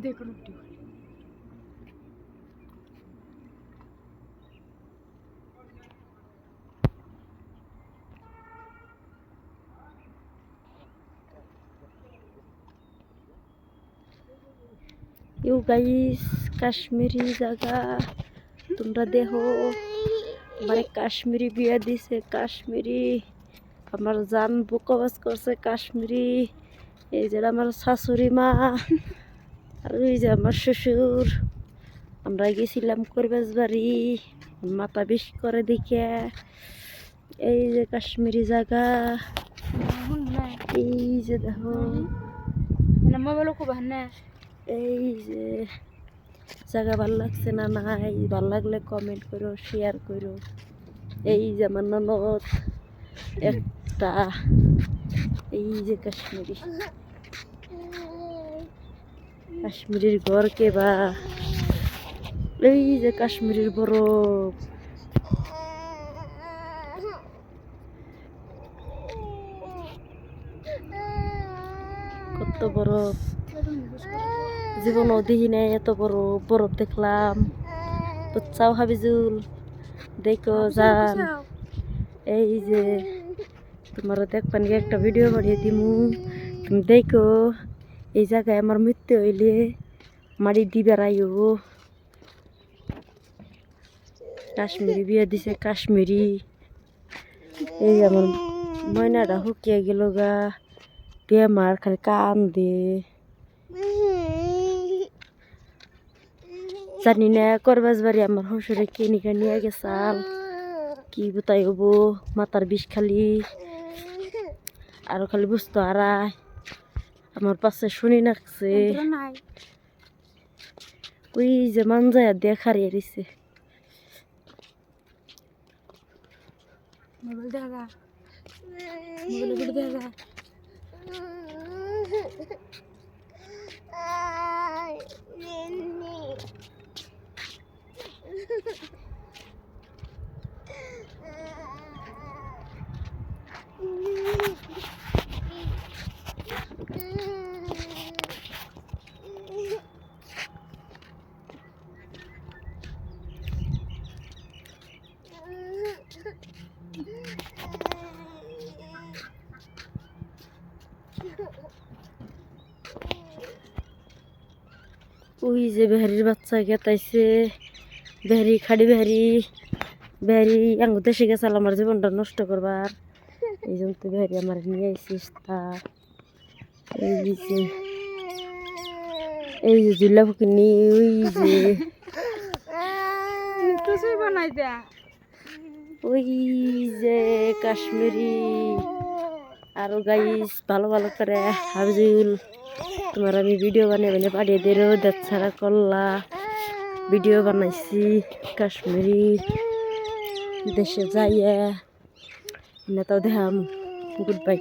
দেখো না you guys Kashmiri জায়গা তোমরা দেখো আমার কাশ্মীরি বিয়া দিছে কাশ্মীরি আমার জান বুকবাস করছে কাশ্মীরি এই যে আমার শাশুড়ি মা আর ওই যে আমার শ্বশুর আমরা গেছিলাম করবাস বাড়ি মাথা বেশি করে দেখে এই যে কাশ্মীরি জায়গা এই যে দেখো মোবাইল খুব না এই যে জায়গা ভাল লাগছে না নাই ভাল লাগলে কমেন্ট করো শেয়ার করো এই যে আমার ননদ একটা এই যে কাশ্মীরির ঘর কে বা এই যে কাশ্মীরির বরফ কত বরফ জীবনও দেখি নাই এত বড় বরফ দেখলাম বুঝছাও হাবিজুল দেখো যান এই যে তোমার দেখবানি একটা ভিডিও বানিয়ে দিমু তুমি দেখো এই জায়গায় আমার মৃত্যু হইলে মারি দিবে রাইও কাশ্মীরি বিয়ে দিছে কাশ্মীরি এই আমার ময়নাটা হুকিয়ে গেল গা বেমার খালি কান দে জানি না করবাস বাড়ি আমার শ্বশুরে কিনিকা নিয়ে গেছাল কি বুতাই হবো মাথার বিষ খালি আরো খালি বুঝতো হারায় আমার পাশে শুনি নাকছে ওই যে মানজায় দেখার এরিছে মোবাইল দেখা মোবাইল দেখা ওই যে বেহারির বাচ্চা গেতাইছে বেহারি খাড়ি বেহারি আঙ্গু দেশে গেছাল আমার জীবনটা নষ্ট করবার এই জন্য তো বেহারি আমার নিয়ে আইসিস তা এই যে জুল্লা ফুকিনি ওই যে বানাই দে ওই যে কাশ্মীরি আরো গাইস ভালো ভালো করে হাবিজুল তোমার আমি ভিডিও বানিয়ে পাঠিয়ে দিও দেখ ছাড়া করলা ভিডিও বানাইছি কাশ্মীরি দেশে যাইয়া নেতাও দেখাম গুড বাই।